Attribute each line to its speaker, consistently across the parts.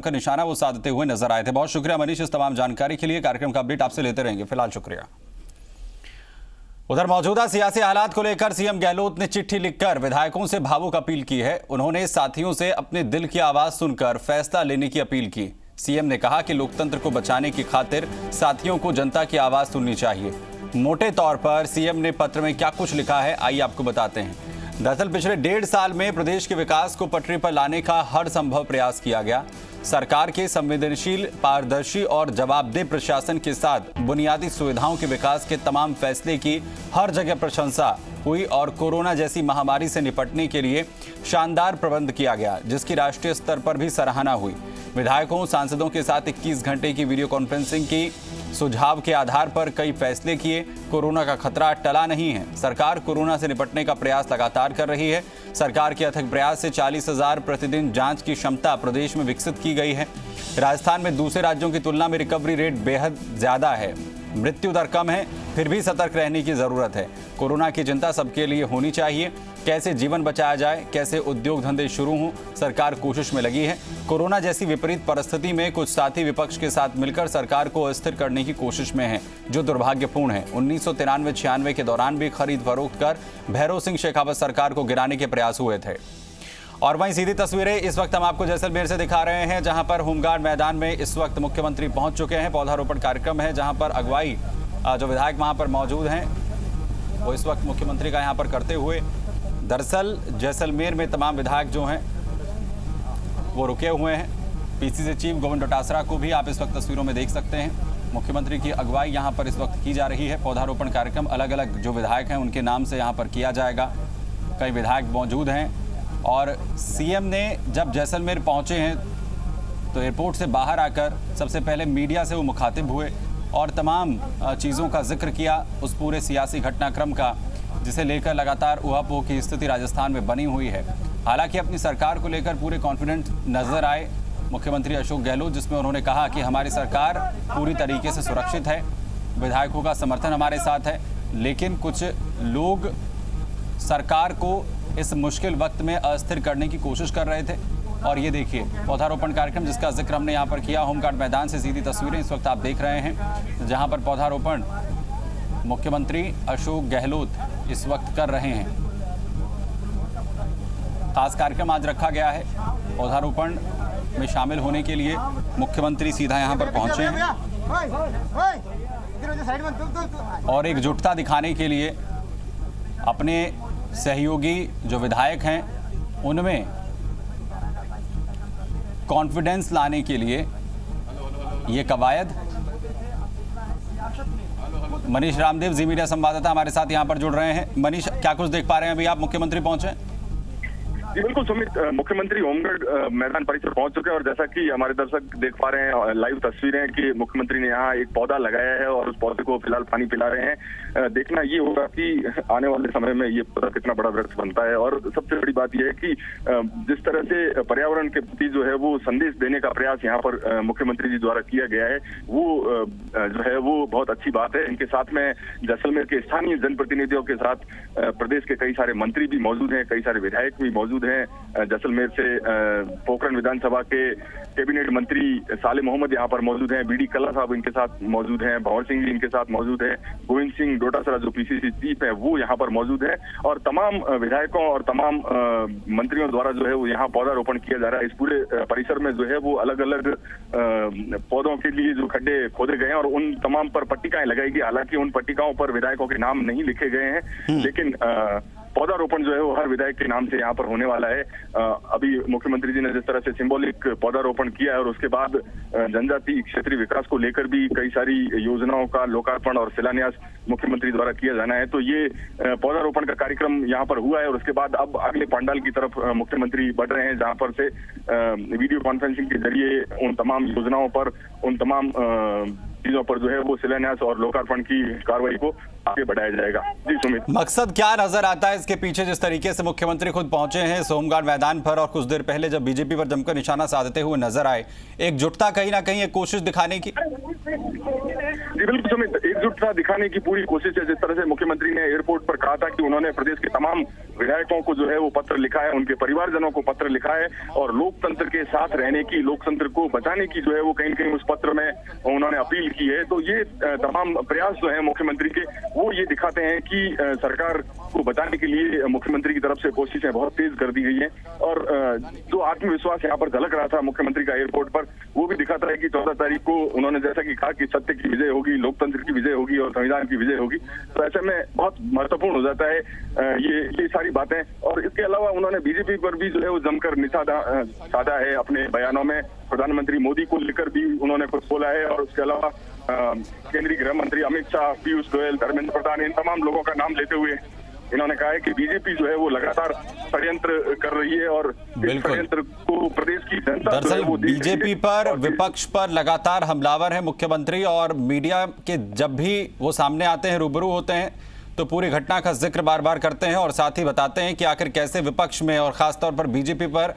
Speaker 1: का निशाना वो साधते हुए नजर आए थे। बहुत शुक्रिया मनीष इस तमाम जानकारी के लिए। कार्यक्रम का अपडेट आपसे लेते रहेंगे। फिलहाल शुक्रिया। उधर मौजूदा सियासी हालात को लेकर सीएम गहलोत ने चिट्ठी लिखकर विधायकों से भावुक अपील की है। उन्होंने साथियों से अपने दिल की आवाज सुनकर फैसला लेने की अपील की। सीएम ने कहा कि लोकतंत्र को बचाने की खातिर साथियों को जनता की आवाज सुननी चाहिए। मोटे तौर पर सीएम ने पत्र में क्या कुछ लिखा है, आइए आपको बताते हैं। दरअसल पिछले 1.5 साल में प्रदेश के विकास को पटरी पर लाने का हर संभव प्रयास किया गया। सरकार के संवेदनशील, पारदर्शी और जवाबदेह प्रशासन के साथ बुनियादी सुविधाओं के विकास के तमाम फैसले की हर जगह प्रशंसा हुई और कोरोना जैसी महामारी से निपटने के लिए शानदार प्रबंध किया गया, जिसकी राष्ट्रीय स्तर पर भी सराहना हुई। विधायकों, सांसदों के साथ 21 घंटे की वीडियो कॉन्फ्रेंसिंग की। सुझाव के आधार पर कई फैसले किए। कोरोना का खतरा टला नहीं है। सरकार कोरोना से निपटने का प्रयास लगातार कर रही है। सरकार के अथक प्रयास से 40,000 प्रतिदिन जांच की क्षमता प्रदेश में विकसित की गई है। राजस्थान में दूसरे राज्यों की तुलना में रिकवरी रेट बेहद ज्यादा है। मृत्यु दर कम है, फिर भी सतर्क रहने की जरूरत है। कोरोना की चिंता सबके लिए होनी चाहिए। कैसे जीवन बचाया जाए, कैसे उद्योग धंधे शुरू हों, सरकार कोशिश में लगी है। कोरोना जैसी विपरीत परिस्थिति में कुछ साथी विपक्ष के साथ मिलकर सरकार को अस्थिर करने की कोशिश में हैं, जो दुर्भाग्यपूर्ण है। 1993-96 के दौरान भी खरीद फरोख्त कर भैरव सिंह शेखावत सरकार को गिराने के प्रयास हुए थे। और वहीं सीधी तस्वीरें इस वक्त हम आपको जैसलमेर से दिखा रहे हैं, जहां पर होमगार्ड मैदान में इस वक्त मुख्यमंत्री पहुंच चुके हैं। पौधारोपण कार्यक्रम है, जहां पर अगुवाई जो विधायक वहां पर मौजूद हैं वो इस वक्त मुख्यमंत्री का यहां पर करते हुए। दरअसल जैसलमेर में तमाम विधायक जो हैं वो रुके हुए हैं। पीसीसी चीफ गोविंद डोटासरा को भी आप इस वक्त तस्वीरों में देख सकते हैं। मुख्यमंत्री की अगुवाई यहाँ पर इस वक्त की जा रही है। पौधारोपण कार्यक्रम अलग अलग जो विधायक हैं उनके नाम से यहाँ पर किया जाएगा। कई विधायक मौजूद हैं और सीएम ने जब जैसलमेर पहुँचे हैं तो एयरपोर्ट से बाहर आकर सबसे पहले मीडिया से वो मुखातिब हुए और तमाम चीज़ों का जिक्र किया, उस पूरे सियासी घटनाक्रम का, जिसे लेकर लगातार ऊहापोह की स्थिति राजस्थान में बनी हुई है। हालांकि अपनी सरकार को लेकर पूरे कॉन्फिडेंट नजर आए मुख्यमंत्री अशोक गहलोत, जिसमें उन्होंने कहा कि हमारी सरकार पूरी तरीके से सुरक्षित है, विधायकों का समर्थन हमारे साथ है। लेकिन कुछ लोग सरकार को इस मुश्किल वक्त में अस्थिर करने की कोशिश कर रहे थे। और ये देखिए पौधारोपण कार्यक्रम जिसका जिक्र हमने यहाँ पर किया। होमगार्ड मैदान से सीधी तस्वीरें इस वक्त आप देख रहे हैं, जहाँ पर पौधारोपण मुख्यमंत्री अशोक गहलोत इस वक्त कर रहे हैं। खास कार्यक्रम आज रखा गया है। पौधारोपण में शामिल होने के लिए मुख्यमंत्री सीधा यहाँ पर पहुंचे हैं और एकजुटता दिखाने के लिए अपने सहयोगी जो विधायक हैं उनमें कॉन्फिडेंस लाने के लिए ये कवायद। मनीष रामदेव जी मीडिया संवाददाता हमारे साथ यहाँ पर जुड़ रहे हैं। मनीष, क्या कुछ देख पा रहे हैं अभी आप? मुख्यमंत्री पहुंचे?
Speaker 2: जी बिल्कुल सुमित, मुख्यमंत्री होमगार्ड मैदान परिसर पहुंच चुके हैं और जैसा कि हमारे दर्शक देख पा रहे हैं लाइव तस्वीरें कि मुख्यमंत्री ने यहाँ एक पौधा लगाया है और उस पौधे को फिलहाल पानी पिला रहे हैं। देखना ये होगा कि आने वाले समय में ये पौधा कितना बड़ा वृक्ष बनता है। और सबसे बड़ी बात यह है कि जिस तरह से पर्यावरण के प्रति जो है वो संदेश देने का प्रयास यहाँ पर मुख्यमंत्री जी द्वारा किया गया है, वो जो है वो बहुत अच्छी बात है। इनके साथ में जैसलमेर के स्थानीय जनप्रतिनिधियों के साथ प्रदेश के कई सारे मंत्री भी मौजूद हैं, कई सारे विधायक भी मौजूद हैं। जैसलमेर से पोखरण विधानसभा के कैबिनेट मंत्री साले मोहम्मद यहाँ पर मौजूद हैं, बीडी कल्ला साहब इनके साथ मौजूद हैं, भंवर सिंह जी इनके साथ मौजूद हैं, गोविंद सिंह डोटासरा जो पीसीसी चीफ है वो यहाँ पर मौजूद हैं और तमाम विधायकों और तमाम मंत्रियों द्वारा जो है वो यहाँ पौधारोपण किया जा रहा है। इस पूरे परिसर में जो है वो अलग अलग पौधों के लिए जो खड्डे खोदे गए हैं और उन तमाम पर पट्टिकाएं लगाई गई। हालांकि उन पट्टिकाओं पर विधायकों के नाम नहीं लिखे गए हैं, लेकिन पौधारोपण जो है वो हर विधायक के नाम से यहाँ पर होने वाला है। अभी मुख्यमंत्री जी ने जिस तरह से सिंबॉलिक पौधारोपण किया है और उसके बाद जनजातीय क्षेत्रीय विकास को लेकर भी कई सारी योजनाओं का लोकार्पण और शिलान्यास मुख्यमंत्री द्वारा किया जाना है, तो ये पौधारोपण का कार्यक्रम यहाँ पर हुआ है। और उसके बाद अब अगले पंडाल की तरफ मुख्यमंत्री बढ़ रहे हैं, जहाँ पर से वीडियो कॉन्फ्रेंसिंग के जरिए उन तमाम योजनाओं पर, उन तमाम चीजों पर जो है वो शिलान्यास और लोकार्पण की कार्रवाई को आगे बढ़ाया जाएगा। जी सुमित,
Speaker 1: मकसद क्या नजर आता है इसके पीछे? जिस तरीके से मुख्यमंत्री खुद पहुंचे हैं होमगार्ड मैदान पर और कुछ देर पहले जब बीजेपी पर जमकर निशाना साधते हुए नजर आए, एकजुटता कहीं ना कहीं एक कोशिश दिखाने की।
Speaker 2: जी बिल्कुल सुमित, एकजुटता दिखाने की पूरी कोशिश है। जिस तरह से मुख्यमंत्री ने एयरपोर्ट पर कहा था कि उन्होंने प्रदेश के तमाम विधायकों को जो है वो पत्र लिखा है, उनके परिवारजनों को पत्र लिखा है और लोकतंत्र के साथ रहने की, लोकतंत्र को बचाने की जो है वो कहीं न कहीं उस पत्र में उन्होंने अपील की है। तो ये तमाम प्रयास जो है मुख्यमंत्री के, वो ये दिखाते हैं कि सरकार को बचाने के लिए मुख्यमंत्री की तरफ से कोशिशें बहुत तेज कर दी गई है। और जो आत्मविश्वास यहाँ पर झलक रहा था मुख्यमंत्री का एयरपोर्ट पर, वो भी दिखाता है कि 14 तारीख को उन्होंने जैसा कि कहा कि सत्य की विजय होगी, लोकतंत्र की विजय होगी और संविधान की विजय होगी। तो ऐसे में बहुत महत्वपूर्ण हो जाता है ये सारी बातें। और इसके अलावा उन्होंने बीजेपी पर भी जो है वो जमकर निशाना साधा है अपने बयानों में। प्रधानमंत्री मोदी को लेकर भी उन्होंने कुछ बोला है और उसके अलावा केंद्रीय गृह मंत्री अमित शाह, पीयूष गोयल, धर्मेंद्र प्रधान, इन तमाम लोगों का नाम लेते हुए इन्होंने कहा है कि बीजेपी जो है वो लगातार षड्यंत्र कर रही है और इस षड्यंत्र को प्रदेश की जनता
Speaker 1: दरअसल बीजेपी पर, विपक्ष पर लगातार हमलावर है मुख्यमंत्री। और मीडिया के जब भी वो सामने आते हैं, रूबरू होते हैं, तो पूरी घटना का जिक्र बार बार करते हैं और साथ ही बताते हैं कि आखिर कैसे विपक्ष में और खासतौर पर बीजेपी पर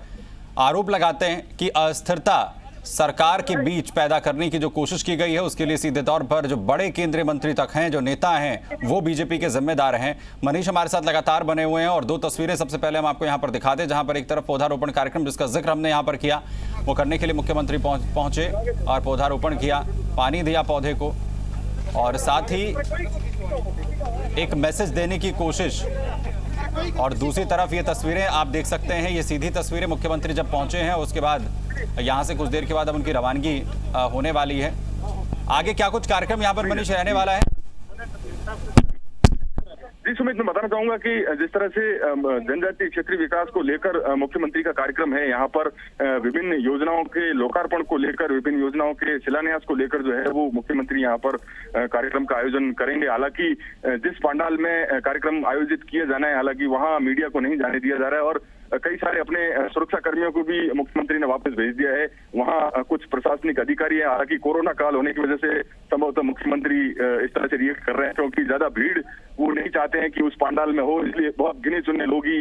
Speaker 1: आरोप लगाते हैं कि अस्थिरता सरकार के बीच पैदा करने की जो कोशिश की गई है, उसके लिए सीधे तौर पर जो बड़े केंद्रीय मंत्री तक हैं, जो नेता हैं, वो बीजेपी के जिम्मेदार हैं। मनीष हमारे साथ लगातार बने हुए हैं और दो तस्वीरें सबसे पहले हम आपको यहाँ पर दिखा दें, जहां पर एक तरफ पौधारोपण कार्यक्रम जिसका जिक्र हमने यहाँ पर किया, वो करने के लिए मुख्यमंत्री पहुंचे और पौधारोपण किया, पानी दिया पौधे को और साथ ही एक मैसेज देने की कोशिश। और दूसरी तरफ ये तस्वीरें आप देख सकते हैं, ये सीधी तस्वीरें मुख्यमंत्री जब पहुंचे हैं, उसके बाद यहाँ से कुछ देर के बाद अब उनकी रवानगी होने वाली है। आगे क्या कुछ कार्यक्रम यहाँ पर मनीष रहने वाला है?
Speaker 2: जी सुमित, मैं बताना चाहूंगा कि जिस तरह से जनजातीय क्षेत्रीय विकास को लेकर मुख्यमंत्री का कार्यक्रम है, यहाँ पर विभिन्न योजनाओं के लोकार्पण को लेकर, विभिन्न योजनाओं के शिलान्यास को लेकर जो है वो मुख्यमंत्री यहाँ पर कार्यक्रम का आयोजन करेंगे। हालांकि जिस पंडाल में कार्यक्रम आयोजित किया जाना है, हालांकि वहाँ मीडिया को नहीं जाने दिया जा रहा है और कई सारे अपने सुरक्षा कर्मियों को भी मुख्यमंत्री ने वापस भेज दिया है। वहाँ कुछ प्रशासनिक अधिकारी हैं, हालांकि कोरोना काल होने की वजह से संभवतः मुख्यमंत्री इस तरह से रिएक्ट कर रहे हैं क्योंकि ज्यादा भीड़ वो नहीं चाहते हैं कि उस पंडाल में हो, इसलिए बहुत गिने चुने लोग ही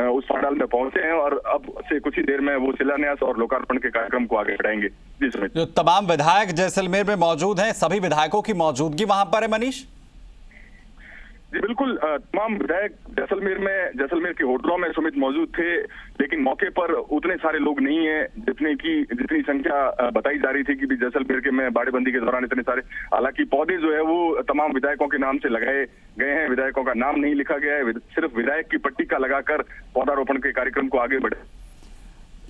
Speaker 2: उस पंडाल में पहुंचे हैं और अब से कुछ ही देर में वो शिलान्यास और लोकार्पण के कार्यक्रम को आगे बढ़ाएंगे। जी सुमित,
Speaker 1: जो तमाम विधायक जैसलमेर में मौजूद हैं, सभी विधायकों की मौजूदगी वहां पर है मनीष?
Speaker 2: जी बिल्कुल, तमाम विधायक जैसलमेर के होटलों में सुमित मौजूद थे, लेकिन मौके पर उतने सारे लोग नहीं है जितनी संख्या बताई जा रही थी कि भी जैसलमेर के में बाड़ेबंदी के दौरान इतने सारे। हालांकि पौधे जो है वो तमाम विधायकों के नाम से लगाए गए हैं, विधायकों का नाम नहीं लिखा गया है, सिर्फ विधायक की पट्टिका लगाकर पौधारोपण के कार्यक्रम को आगे बढ़े।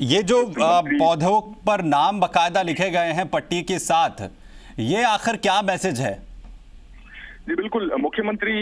Speaker 1: ये जो पौधों पर नाम बाकायदा लिखे गए हैं पट्टी के साथ, ये आखिर क्या मैसेज है?
Speaker 2: जी बिल्कुल, मुख्यमंत्री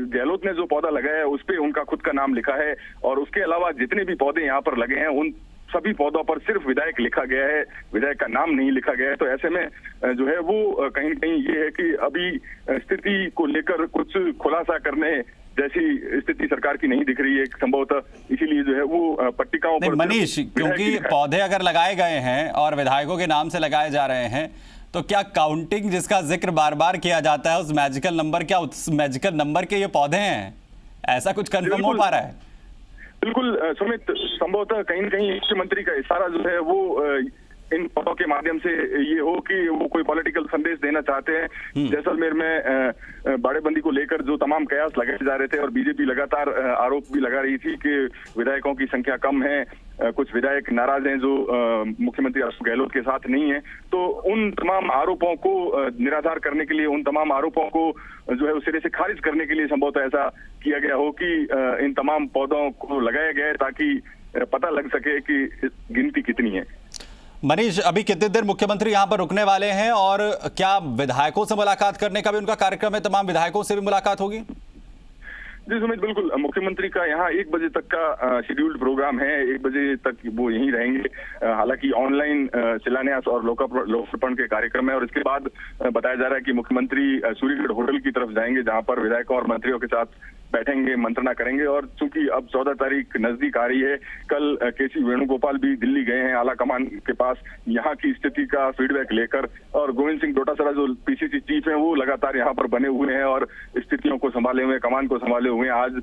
Speaker 2: गहलोत ने जो पौधा लगाया है उस पे उनका खुद का नाम लिखा है और उसके अलावा जितने भी पौधे यहाँ पर लगे हैं उन सभी पौधों पर सिर्फ विधायक लिखा गया है, विधायक का नाम नहीं लिखा गया है। तो ऐसे में जो है वो कहीं न कहीं ये है कि अभी स्थिति को लेकर कुछ खुलासा करने जैसी स्थिति सरकार की नहीं दिख रही है संभवतः, इसीलिए जो है वो पट्टिकाओं पर
Speaker 1: मनीष, क्योंकि पौधे अगर लगाए गए हैं और विधायकों के नाम से लगाए जा रहे हैं, तो क्या काउंटिंग जिसका जिक्र बार बार किया जाता है, उस मैजिकल नंबर, क्या उस मैजिकल नंबर के ये पौधे हैं? ऐसा कुछ कंफर्म हो पा रहा है?
Speaker 2: बिल्कुल सुमित, संभवतः कहीं न कहीं मुख्यमंत्री का इशारा जो है वो इन पौधों के माध्यम से ये हो कि वो कोई पॉलिटिकल संदेश देना चाहते हैं। जैसलमेर में बाड़ेबंदी को लेकर जो तमाम कयास लगाए जा रहे थे और बीजेपी लगातार आरोप भी लगा रही थी कि विधायकों की संख्या कम है, कुछ विधायक नाराज हैं जो मुख्यमंत्री अशोक गहलोत के साथ नहीं है, तो उन तमाम आरोपों को निराधार करने के लिए, उन तमाम आरोपों को जो है उस सिरे से खारिज करने के लिए संभवतः ऐसा किया गया हो कि इन तमाम पौधों को लगाया गया है ताकि पता लग सके कि गिनती कितनी है।
Speaker 1: मनीष, अभी कितने देर मुख्यमंत्री यहाँ पर रुकने वाले हैं और क्या विधायकों से मुलाकात करने का भी उनका कार्यक्रम है? तमाम विधायकों से भी मुलाकात होगी?
Speaker 2: जी सुमित, बिल्कुल, मुख्यमंत्री का यहाँ 1 बजे तक का शेड्यूल्ड प्रोग्राम है, 1 बजे तक वो यहीं रहेंगे। हालांकि ऑनलाइन शिलान्यास और लोकार्पण के कार्यक्रम है और इसके बाद बताया जा रहा है कि मुख्यमंत्री सूर्यगढ़ होटल की तरफ जाएंगे जहां पर विधायकों और मंत्रियों के साथ बैठेंगे, मंत्रणा करेंगे। और चूंकि अब 14 तारीख नजदीक आ रही है, कल केसी वेणुगोपाल भी दिल्ली गए हैं आला कमान के पास यहाँ की स्थिति का फीडबैक लेकर, और गोविंद सिंह डोटासरा जो पीसीसी चीफ हैं वो लगातार यहाँ पर बने हुए हैं और स्थितियों को संभाले हुए, कमान को संभाले हुए हैं। आज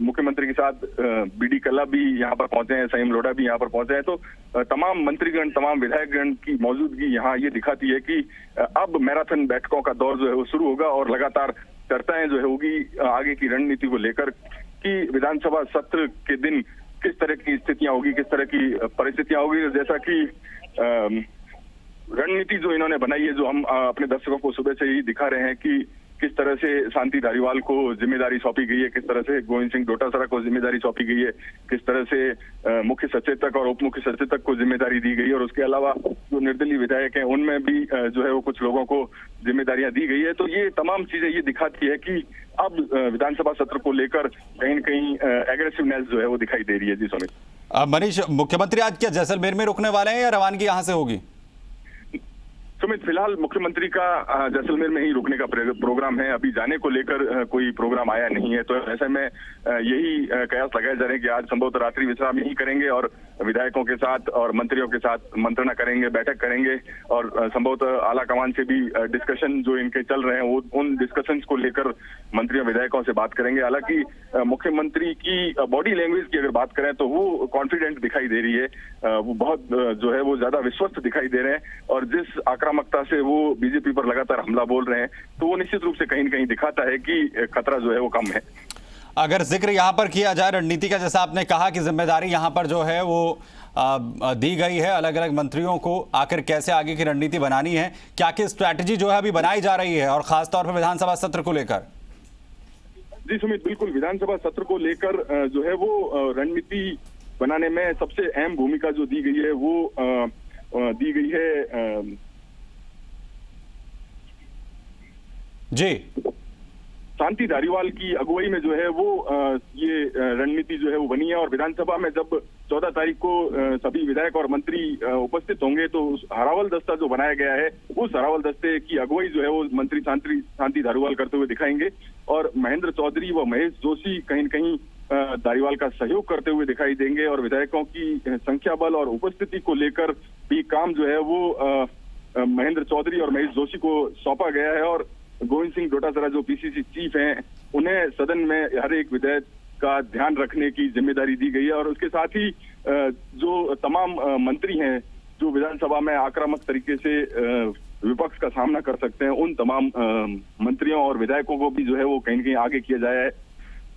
Speaker 2: मुख्यमंत्री के साथ बीडी कल्ला भी यहाँ पर पहुंचे हैं, संयम लोढ़ा भी यहाँ पर पहुंचे हैं। तो तमाम मंत्रीगण, तमाम विधायकगण की मौजूदगी यहाँ ये दिखाती है कि अब मैराथन बैठकों का दौर जो है वो शुरू होगा और लगातार चर्चाएं जो है होगी आगे की रणनीति को लेकर कि विधानसभा सत्र के दिन किस तरह की स्थितियां होगी, किस तरह की परिस्थितियां होगी। जैसा कि रणनीति जो इन्होंने बनाई है, जो हम अपने दर्शकों को सुबह से ही दिखा रहे हैं कि किस तरह से शांति धारीवाल को जिम्मेदारी सौंपी गई है, किस तरह से गोविंद सिंह डोटासरा को जिम्मेदारी सौंपी गई है, किस तरह से मुख्य सचेतक और उप मुख्य सचेतक को जिम्मेदारी दी गई है, और उसके अलावा जो निर्दलीय विधायक हैं उनमें भी जो है वो कुछ लोगों को जिम्मेदारियां दी गई है। तो ये तमाम चीजें ये दिखाती है कि अब विधानसभा सत्र को लेकर कहीं न कहीं एग्रेसिवनेस जो है वो दिखाई दे रही है। जी सुमित।
Speaker 1: मनीष, मुख्यमंत्री आज क्या जैसलमेर में रुकने वाले हैं या रवानगी यहाँ से होगी?
Speaker 2: सुमित, फिलहाल मुख्यमंत्री का जैसलमेर में ही रुकने का प्रोग्राम है, अभी जाने को लेकर कोई प्रोग्राम आया नहीं है। तो ऐसे में यही कयास लगाए जा रहे हैं कि आज संभवतः रात्रि विश्राम यही करेंगे और विधायकों के साथ और मंत्रियों के साथ मंत्रणा करेंगे, बैठक करेंगे, और संभवतः आला कमान से भी डिस्कशन जो इनके चल रहे हैं वो उन डिस्कशंस को लेकर मंत्रियों विधायकों से बात करेंगे। हालांकि मुख्यमंत्री की बॉडी लैंग्वेज की अगर बात करें तो वो कॉन्फिडेंट दिखाई दे रही है, वो बहुत जो है वो ज्यादा विश्वस्त दिखाई दे रहे हैं, और जिस आक्रामकता से वो बीजेपी पर लगातार हमला बोल रहे हैं तो वो निश्चित रूप से कहीं न कहीं दिखाता है कि खतरा जो है वो कम है।
Speaker 1: अगर जिक्र यहाँ पर किया जाए रणनीति का, जैसा आपने कहा कि जिम्मेदारी यहाँ पर जो है वो दी गई है अलग अलग मंत्रियों को, आखिर कैसे आगे की रणनीति बनानी है, क्या क्या स्ट्रैटेजी जो है अभी बनाई जा रही है, और खासतौर पर विधानसभा सत्र को लेकर?
Speaker 2: जी सुमित, बिल्कुल विधानसभा सत्र को लेकर जो है वो रणनीति बनाने में सबसे अहम भूमिका जो दी गई है वो दी गई है
Speaker 1: जी
Speaker 2: शांति धारीवाल की अगुवाई में जो है वो ये रणनीति जो है वो बनी है। और विधानसभा में जब 14 तारीख को सभी विधायक और मंत्री उपस्थित होंगे तो उस हरावल दस्ता जो बनाया गया है उस हरावल दस्ते की अगुवाई जो है वो मंत्री शांति धारीवाल करते हुए दिखाएंगे, और महेंद्र चौधरी व महेश जोशी कहीं न कहीं धारीवाल का सहयोग करते हुए दिखाई देंगे। और विधायकों की संख्या बल और उपस्थिति को लेकर भी काम जो है वो महेंद्र चौधरी और महेश जोशी को सौंपा गया है, और गोविंद सिंह डोटासरा जो पीसीसी चीफ हैं उन्हें सदन में हर एक विधेयक का ध्यान रखने की जिम्मेदारी दी गई है। और उसके साथ ही जो तमाम मंत्री हैं जो विधानसभा में आक्रामक तरीके से विपक्ष का सामना कर सकते हैं, उन तमाम मंत्रियों और विधायकों को भी जो है वो कहीं न कहीं आगे किया जाए है,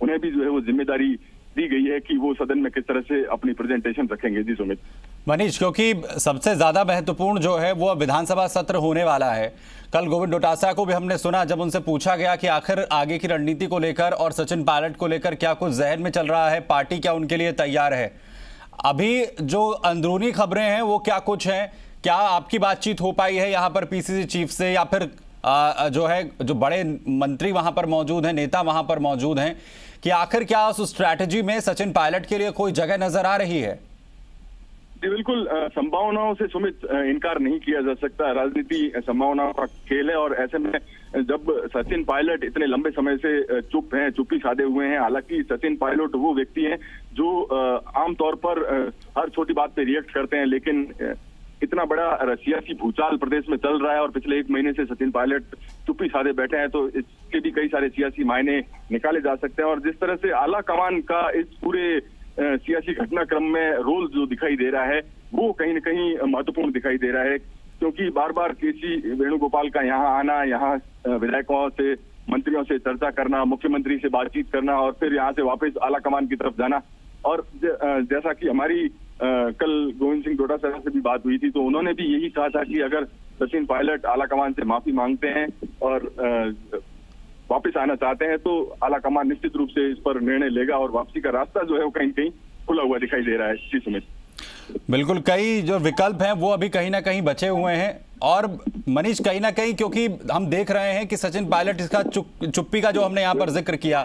Speaker 2: उन्हें भी जो है वो जिम्मेदारी दी गई है कि वो सदन में किस तरह से अपनी प्रेजेंटेशन रखेंगे। जी सुमित।
Speaker 1: मनीष, क्योंकि सबसे ज्यादा महत्वपूर्ण जो है वो विधानसभा सत्र होने वाला है। कल गोविंद डोटासरा को भी हमने सुना, जब उनसे पूछा गया कि आखिर आगे की रणनीति को लेकर और सचिन पायलट को लेकर क्या कुछ जहन में चल रहा है, पार्टी क्या उनके लिए तैयार है। अभी जो अंदरूनी खबरें हैं वो क्या कुछ हैं, क्या आपकी बातचीत हो पाई है यहाँ पर पीसीसी चीफ से, या फिर जो है जो बड़े मंत्री वहां पर मौजूद हैं, नेता वहां पर मौजूद हैं, कि आखिर क्या उस स्ट्रैटेजी में सचिन पायलट के लिए कोई जगह नजर आ रही है?
Speaker 2: जी बिल्कुल, संभावनाओं से सुमित इनकार नहीं किया जा सकता। राजनीति संभावनाओं का खेल है, और ऐसे में जब सचिन पायलट इतने लंबे समय से चुप हैं, चुप्पी साधे हुए हैं। हालांकि सचिन पायलट वो व्यक्ति हैं जो आमतौर पर हर छोटी बात पे रिएक्ट करते हैं, लेकिन इतना बड़ा सियासी भूचाल प्रदेश में चल रहा है और पिछले 1 महीने से सचिन पायलट चुप्पी साधे बैठे हैं, तो इसके भी कई सारे सियासी मायने निकाले जा सकते हैं। और जिस तरह से आला कमान का इस पूरे सियासी घटनाक्रम में रोल जो दिखाई दे रहा है वो कहीं न कहीं महत्वपूर्ण दिखाई दे रहा है, क्योंकि बार बार केसी वेणुगोपाल का यहाँ आना, यहाँ विधायकों से, मंत्रियों से चर्चा करना, मुख्यमंत्री से बातचीत करना और फिर यहाँ से वापस आला कमान की तरफ जाना। और जैसा कि हमारी कल गोविंद सिंह डोटासरा से भी बात हुई थी, तो उन्होंने भी यही कहा था कि अगर सचिन पायलट आला कमान से माफी मांगते हैं और वापस आना चाहते हैं तो आला कमान निश्चित रूप से इस पर निर्णय लेगा, और वापसी का रास्ता जो है वो कहीं कहीं खुला हुआ दिखाई दे रहा है। जी सुमित।
Speaker 1: बिल्कुल, कई जो विकल्प हैं वो अभी कहीं ना कहीं बचे हुए हैं। और मनीष, कहीं ना कहीं क्योंकि हम देख रहे हैं कि सचिन पायलट इसका चुप्पी का जो हमने यहाँ पर जिक्र किया,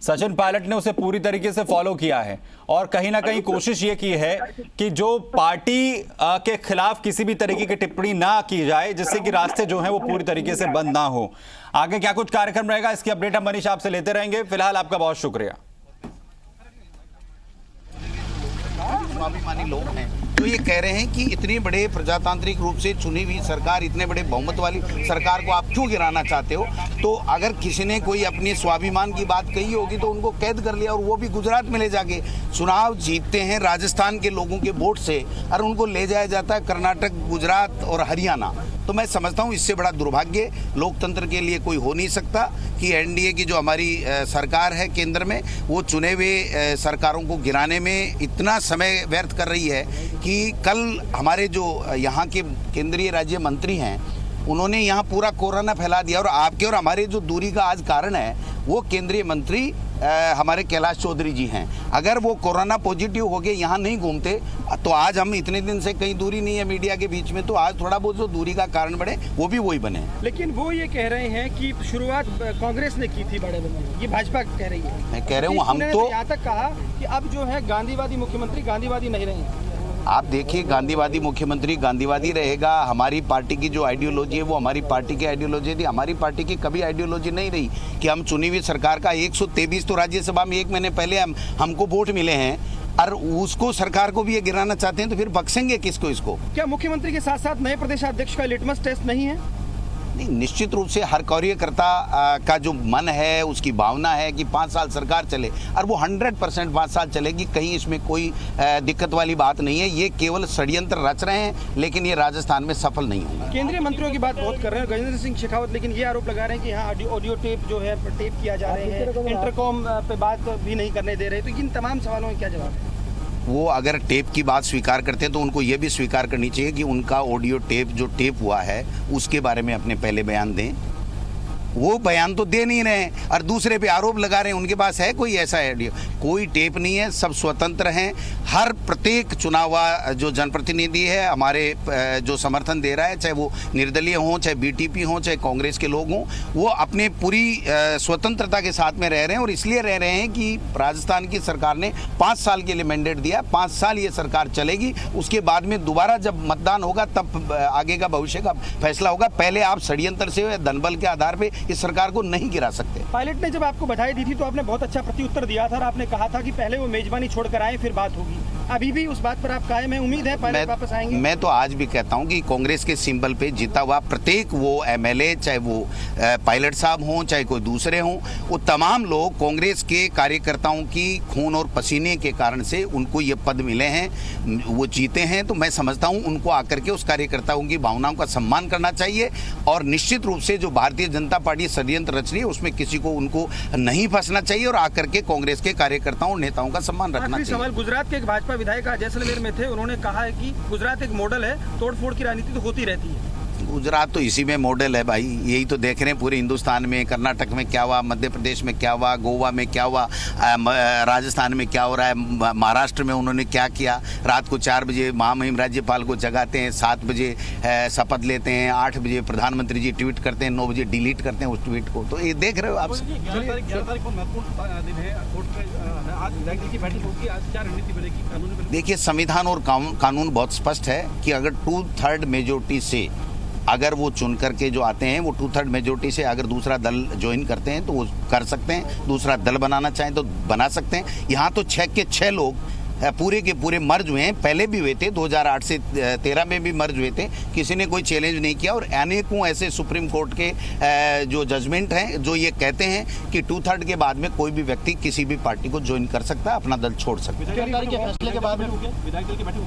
Speaker 1: सचिन पायलट ने उसे पूरी तरीके से फॉलो किया है और कहीं ना कहीं कोशिश ये की है कि जो पार्टी के खिलाफ किसी भी तरीके की टिप्पणी ना की जाए, जिससे कि रास्ते जो हैं वो पूरी तरीके से बंद ना हो। आगे क्या कुछ कार्यक्रम रहेगा, इसकी अपडेट हम मनीष आपसे लेते रहेंगे। फिलहाल आपका बहुत शुक्रिया।
Speaker 3: स्वाभिमानी लोग हैं तो ये कह रहे हैं कि इतने बड़े प्रजातांत्रिक रूप से चुनी हुई सरकार, इतने बड़े बहुमत वाली सरकार को आप क्यों गिराना चाहते हो? तो अगर किसी ने कोई अपने स्वाभिमान की बात कही होगी तो उनको कैद कर लिया और वो भी गुजरात में ले जाके चुनाव जीतते हैं राजस्थान के लोगों के वोट से, और उनको ले जाया जाता है कर्नाटक, गुजरात और हरियाणा। तो मैं समझता हूँ इससे बड़ा दुर्भाग्य लोकतंत्र के लिए कोई हो नहीं सकता कि एनडीए की जो हमारी सरकार है केंद्र में, वो चुने हुए सरकारों को गिराने में इतना समय व्यर्थ कर रही है कि कल हमारे जो यहाँ के केंद्रीय राज्य मंत्री हैं उन्होंने यहाँ पूरा कोरोना फैला दिया। और आपके और हमारे जो दूरी का आज कारण है वो केंद्रीय मंत्री हमारे कैलाश चौधरी जी हैं। अगर वो कोरोना पॉजिटिव हो गए, यहाँ नहीं घूमते, तो आज हम इतने दिन से कहीं दूरी नहीं है मीडिया के बीच में, तो आज थोड़ा बहुत जो दूरी का कारण बने वो भी वही बने।
Speaker 4: लेकिन वो ये कह रहे हैं कि शुरुआत कांग्रेस ने की थी बड़े बड़े, ये भाजपा कह रही है।
Speaker 3: मैं कह रहा हूँ हम तो
Speaker 4: यहाँ तक कहा कि अब जो है गांधीवादी मुख्यमंत्री गांधीवादी नहीं रहे।
Speaker 3: आप देखिए, गांधीवादी मुख्यमंत्री गांधीवादी रहेगा। हमारी पार्टी की जो आइडियोलॉजी है वो हमारी पार्टी की आइडियोलॉजी थी। हमारी पार्टी की कभी आइडियोलॉजी नहीं रही कि हम चुनी हुई सरकार का 123 तो राज्यसभा में 1 महीने पहले हमको वोट मिले हैं और उसको सरकार को भी ये गिराना चाहते हैं, तो फिर बख्शेंगे किसको इसको?
Speaker 4: क्या मुख्यमंत्री के साथ साथ नए प्रदेशाध्यक्ष का लिटमस टेस्ट नहीं है?
Speaker 3: नहीं, निश्चित रूप से हर कार्यकर्ता का जो मन है, उसकी भावना है कि 5 साल सरकार चले, और वो 100% 5 साल चलेगी। कहीं इसमें कोई दिक्कत वाली बात नहीं है। ये केवल षड्यंत्र रच रहे हैं, लेकिन ये राजस्थान में सफल नहीं होंगे।
Speaker 4: केंद्रीय मंत्रियों की बात बहुत कर रहे हैं गजेंद्र सिंह शेखावत, लेकिन ये आरोप लगा रहे हैं कि यहाँ ऑडियो टेप जो है टेप किया जा रहे हैं, इंटरकॉम पे बात भी नहीं करने दे रहे। तो इन तमाम सवालों में क्या जवाब है?
Speaker 3: वो अगर टेप की बात स्वीकार करते हैं तो उनको ये भी स्वीकार करनी चाहिए कि उनका ऑडियो टेप जो टेप हुआ है उसके बारे में अपने पहले बयान दें। वो बयान तो दे नहीं रहे हैं और दूसरे पे आरोप लगा रहे हैं। उनके पास है कोई ऐसा ऑडियो? कोई टेप नहीं है, सब स्वतंत्र हैं। हर प्रत्येक चुनावा जो जनप्रतिनिधि है हमारे जो समर्थन दे रहा है, चाहे वो निर्दलीय हों, चाहे बीटीपी हों, चाहे कांग्रेस के लोग हों, वो अपने पूरी स्वतंत्रता के साथ में रह रहे हैं। और इसलिए रह रहे हैं कि राजस्थान की सरकार ने 5 साल के लिए मैंडेट दिया, 5 साल ये सरकार चलेगी। उसके बाद में दोबारा जब मतदान होगा तब आगे का भविष्य का फैसला होगा। पहले आप षड्यंत्र से, धनबल के आधार पर इस सरकार को नहीं गिरा सकते।
Speaker 4: पायलट ने जब आपको बधाई दी थी तो आपने बहुत अच्छा प्रत्युत्तर दिया था और आपने कहा था कि पहले वो मेजबानी छोड़कर आए फिर बात होगी। अभी भी उस बात पर आप कायम हैं? उम्मीद है पायलट वापस आएंगे?
Speaker 3: मैं तो आज भी कहता हूं कि कांग्रेस के सिंबल पे जीता हुआ प्रत्येक वो एमएलए, चाहे वो पायलट साहब हों, चाहे कोई दूसरे हों, वो तमाम लोग कांग्रेस के कार्यकर्ताओं की खून और पसीने के कारण से उनको ये पद मिले हैं, वो जीते हैं। तो मैं समझता हूं उनको आकर के उस कार्यकर्ताओं की भावनाओं का सम्मान करना चाहिए। और निश्चित रूप से जो भारतीय जनता पार्टी षड्यंत्र रच रही है उसमें किसी को उनको नहीं फंसना चाहिए और आकर के कांग्रेस के कार्यकर्ताओं और नेताओं का सम्मान रखना चाहिए।
Speaker 4: सवाल, गुजरात के एक भाजपा विधायक जैसलमेर में थे, उन्होंने कहा है कि गुजरात एक मॉडल है, तोड़फोड़ की राजनीति तो होती रहती है।
Speaker 3: गुजरात तो इसी में मॉडल है भाई, यही तो देख रहे हैं पूरे हिंदुस्तान में। कर्नाटक में क्या हुआ, मध्य प्रदेश में क्या हुआ, गोवा में क्या हुआ, राजस्थान में क्या हो रहा है, महाराष्ट्र में उन्होंने क्या किया। रात को 4 बजे महामहिम राज्यपाल को जगाते हैं, 7 बजे शपथ लेते हैं, 8 बजे प्रधानमंत्री जी ट्वीट करते हैं, 9 बजे डिलीट करते हैं उस ट्वीट को। तो ये देख रहे हो आप। देखिए, संविधान और कानून बहुत स्पष्ट है कि अगर 2/3 मेजोरिटी से अगर वो चुन करके जो आते हैं, वो 2/3 मेजोरिटी से अगर दूसरा दल ज्वाइन करते हैं तो वो कर सकते हैं। दूसरा दल बनाना चाहें तो बना सकते हैं। यहाँ तो 6 के 6 लोग पूरे के पूरे मर्ज हुए हैं, पहले भी हुए थे, 2008 से 13 में भी मर्ज हुए थे, किसी ने कोई चैलेंज नहीं किया। और अनेकों ऐसे सुप्रीम कोर्ट के जो जजमेंट हैं जो ये कहते हैं कि 2/3 के बाद में कोई भी व्यक्ति किसी भी पार्टी को ज्वाइन कर सकता है, अपना दल छोड़ सकता है।
Speaker 4: फैसले के बाद में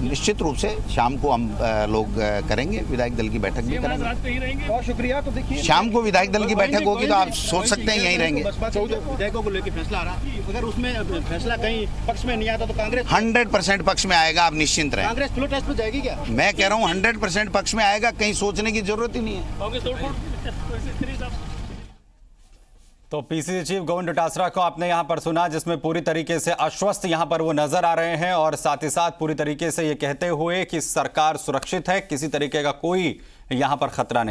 Speaker 3: निश्चित रूप से शाम को हम लोग करेंगे, विधायक दल की बैठक भी करेंगे।
Speaker 4: बहुत शुक्रिया। तो देखिए,
Speaker 3: शाम को विधायक दल की बैठक होगी तो आप सोच सकते हैं यहीं रहेंगे।
Speaker 4: विधायकों को लेकर फैसला आ रहा, अगर उसमें फैसला कहीं पक्ष में नहीं आता तो कांग्रेस
Speaker 3: 100% पक्ष में आएगा, आप निश्चिंत रहें।
Speaker 4: कांग्रेस फ्लो टेस्ट में जाएगी क्या?
Speaker 3: मैं कह रहा हूँ 100% पक्ष में आएगा, कहीं सोचने की जरूरत ही नहीं है।
Speaker 1: तो पीसीसी चीफ गोविंद डोटासरा को आपने यहां पर सुना, जिसमें पूरी तरीके से आश्वस्त यहां पर वो नजर आ रहे हैं और साथ ही साथ पूरी तरीके से ये कहते हुए कि सरकार सुरक्षित है, किसी तरीके का कोई यहां पर खतरा नहीं।